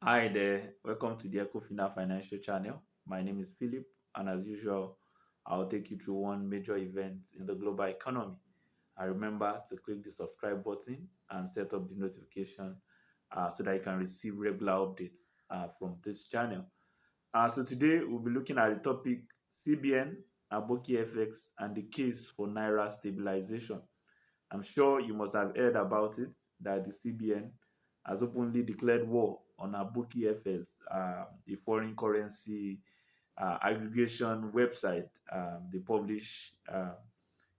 Hi there, welcome to the Ecofina Financial Channel. My name is Philip, and as usual, I'll take you through one major event in the global economy. And remember to click the subscribe button and set up the notification so that you can receive regular updates from this channel. So today we'll be looking at the topic CBN, AbokiFX, and the case for Naira stabilization. I'm sure you must have heard about it that the CBN has openly declared war on AbokiFX, the foreign currency aggregation website. They publish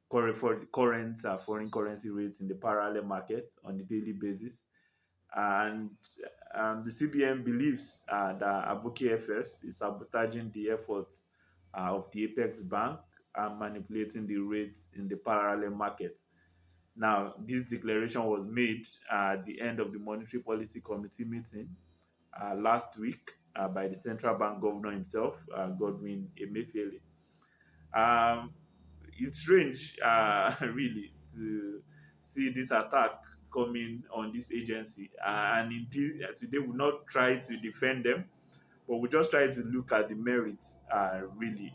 current foreign currency rates in the parallel market on a daily basis. And the CBN believes that AbokiFX is sabotaging the efforts of the Apex Bank and manipulating the rates in the parallel market. Now, this declaration was made at the end of the Monetary Policy Committee meeting last week by the central bank governor himself, Godwin Emefiele. Um, it's strange, really, to see this attack coming on this agency. And indeed, today we'll not try to defend them, but we'll just try to look at the merits, really,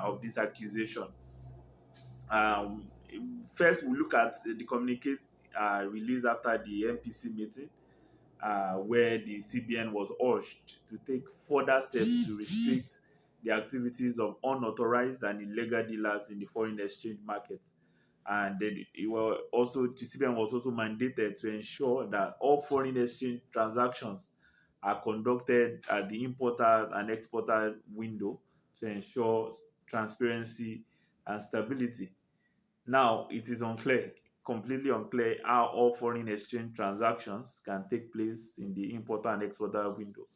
of this accusation. Um, First, we look at the communique released after the MPC meeting, where the CBN was urged to take further steps to restrict the activities of unauthorized and illegal dealers in the foreign exchange market. And then the CBN was also mandated to ensure that all foreign exchange transactions are conducted at the importer and exporter window to ensure transparency and stability. Now, it is unclear, completely unclear, how all foreign exchange transactions can take place in the importer and exporter window,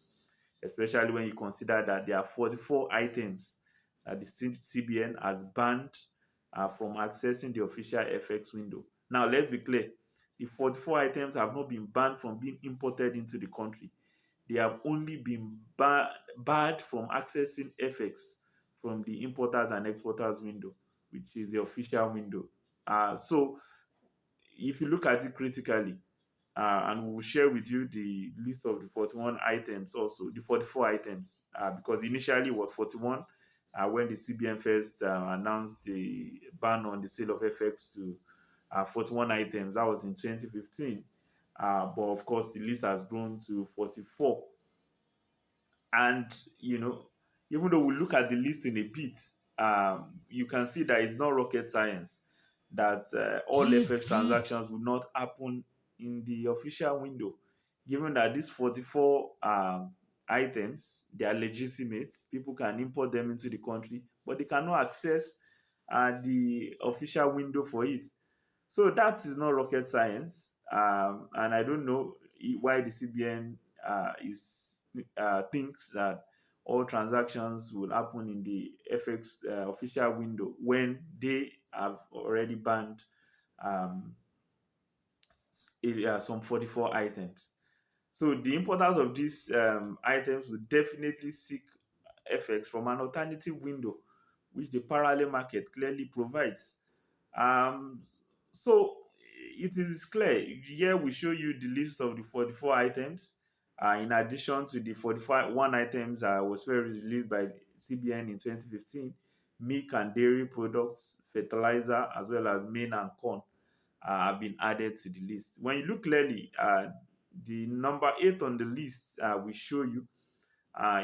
especially when you consider that there are 44 items that the CBN has banned from accessing the official FX window. Now, let's be clear, the 44 items have not been banned from being imported into the country. They have only been barred from accessing FX from the importers and exporters window, which is the official window. So, if you look at it critically, and we will share with you the list of the 41 items, also the 44 items, because initially it was 41 when the CBN first announced the ban on the sale of FX to 41 items. That was in 2015. But of course, the list has grown to 44. And, even though we look at the list in a bit, you can see that it's not rocket science, that all FX transactions will not happen in the official window, given that these 44 items, they are legitimate. People can import them into the country, but they cannot access the official window for it. So that is not rocket science, and I don't know why the CBN is thinks that all transactions will happen in the FX official window when they have already banned um, some 44 items. So the importers of these items will definitely seek FX from an alternative window, which the parallel market clearly provides. Um, so it is clear. Here we show you the list of the 44 items. In addition to the 41 items was first released by CBN in 2015, milk and dairy products, fertilizer, as well as maize and corn have been added to the list. When you look clearly, the number 8 on the list will show you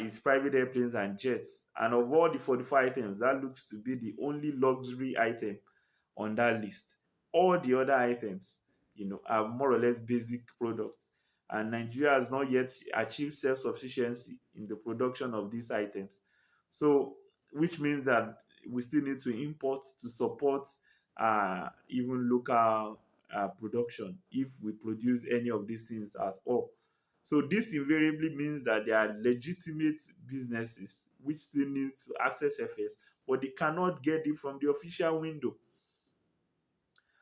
is private airplanes and jets. And of all the 44 items, that looks to be the only luxury item on that list. All the other items, are more or less basic products. And Nigeria has not yet achieved self-sufficiency in the production of these items. So, which means that we still need to import to support even local production if we produce any of these things at all. So this invariably means that there are legitimate businesses which still need to access FS, but they cannot get it from the official window.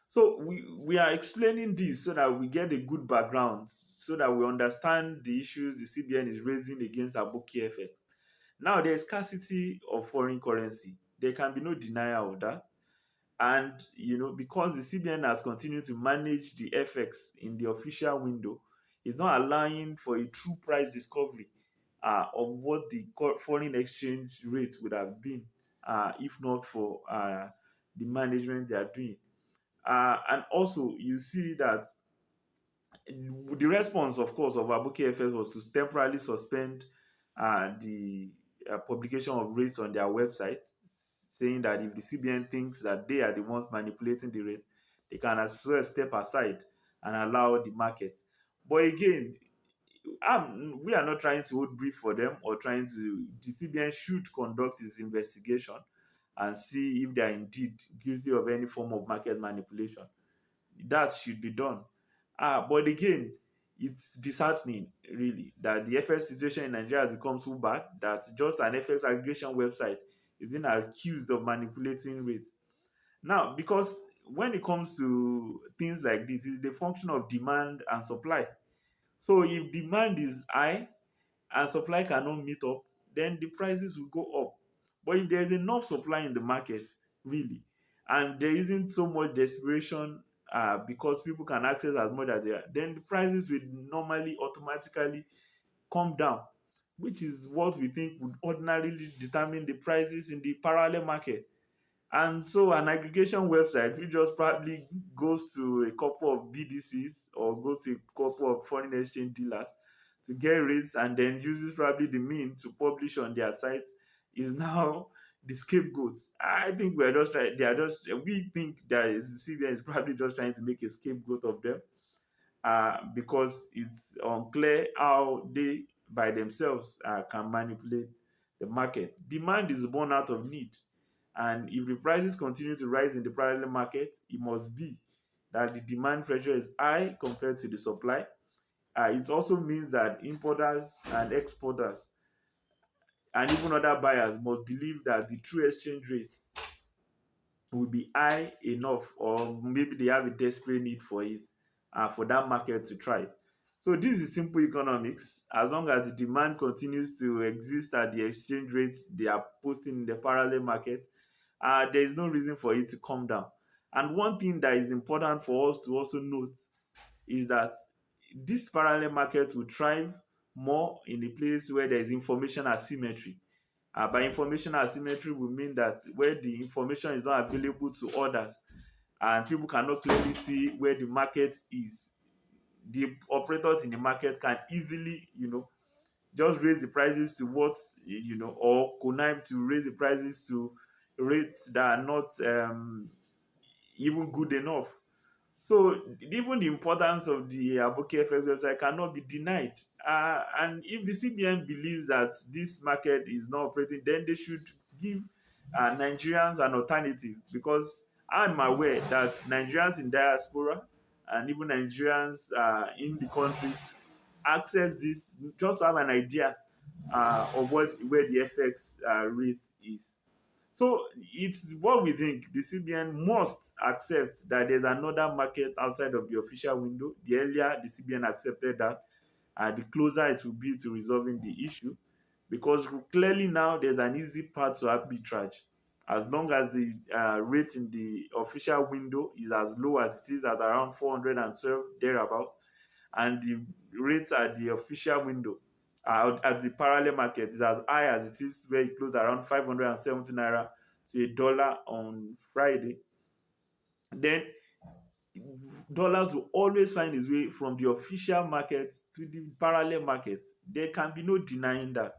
So we are explaining this so that we get a good background, so that we understand the issues the CBN is raising against AbokiFX. Now there is scarcity of foreign currency. There can be no denial of that. And because the CBN has continued to manage the FX in the official window, It's not allowing for a true price discovery of what the foreign exchange rate would have been if not for the management they are doing. And also, you see that the response, of course, of AbokiFX was to temporarily suspend the publication of rates on their website, saying that if the CBN thinks that they are the ones manipulating the rate, they can as well step aside and allow the market. But again, we are not trying to hold brief for them or trying to. The CBN should conduct its investigation and see if they are indeed guilty of any form of market manipulation. That should be done. But again, it's disheartening, really, that the FX situation in Nigeria has become so bad that just an FX aggregation website is being accused of manipulating rates. Now, because when it comes to things like this, it's the function of demand and supply. So if demand is high and supply cannot meet up, then the prices will go up. But if there's enough supply in the market, really, and there isn't so much desperation because people can access as much as they are, then the prices will normally automatically come down, which is what we think would ordinarily determine the prices in the parallel market. And so an aggregation website which just probably goes to a couple of BDCs or goes to a couple of foreign exchange dealers to get rates and then uses probably the mean to publish on their site is now the scapegoat. I think we're just trying, they are just, we think that CBN is probably just trying to make a scapegoat of them because it's unclear how they by themselves can manipulate the market. Demand is born out of need. And if the prices continue to rise in the parallel market, it must be that the demand pressure is high compared to the supply. It also means that importers and exporters and even other buyers must believe that the true exchange rate will be high enough, or maybe they have a desperate need for it for that market to thrive. So this is simple economics. As long as the demand continues to exist at the exchange rates they are posting in the parallel market, there is no reason for it to come down. And one thing that is important for us to also note is that this parallel market will thrive more in a place where there is information asymmetry. By information asymmetry, we mean that where the information is not available to others and people cannot clearly see where the market is, the operators in the market can easily, just raise the prices to what, or connive to raise the prices to rates that are not even good enough. So even the importance of the AbokiFX website cannot be denied. And if the CBN believes that this market is not operating, then they should give Nigerians an alternative, because I'm aware that Nigerians in diaspora and even Nigerians in the country access this just to have an idea of where the FX rate is. So it's what we think. The CBN must accept that there's another market outside of the official window. The earlier the CBN accepted that, the closer it will be to resolving the issue, because clearly now there's an easy path to arbitrage. As long as the rate in the official window is as low as it is at around 412 thereabout, and the rate at the official window at the parallel market is as high as it is, where it closed around 570 naira to a dollar on Friday, then dollars will always find its way from the official market to the parallel market. There can be no denying that.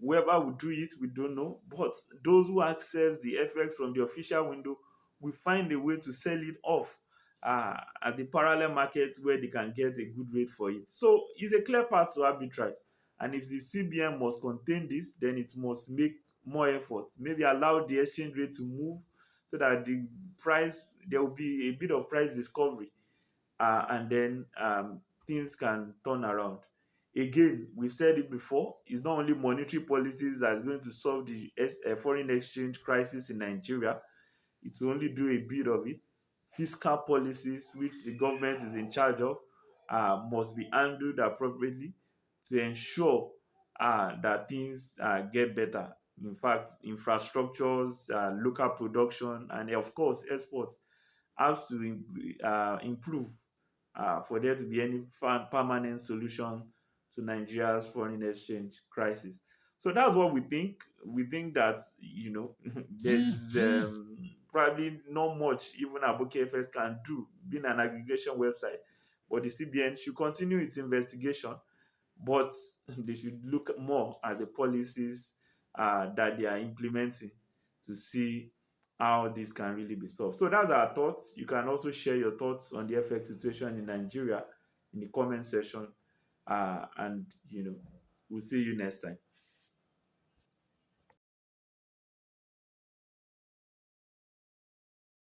Whoever will do it, we don't know. But those who access the FX from the official window will find a way to sell it off at the parallel market where they can get a good rate for it. So it's a clear path to arbitrage. And if the CBN must contain this, then it must make more effort. Maybe allow the exchange rate to move so that there will be a bit of price discovery, and then things can turn around. Again, we've said it before, it's not only monetary policies that is going to solve the foreign exchange crisis in Nigeria. It will only do a bit of it. Fiscal policies, which the government is in charge of, must be handled appropriately to ensure that things get better. In fact, infrastructures, local production, and of course, exports have to improve for there to be any permanent solution to Nigeria's foreign exchange crisis. So that's what we think. We think that there's probably not much even AbokiFX can do, being an aggregation website, but the CBN should continue its investigation, but they should look more at the policies that they are implementing to see how this can really be solved. So that's our thoughts. You can also share your thoughts on the FX situation in Nigeria in the comment section, and we'll see you next time.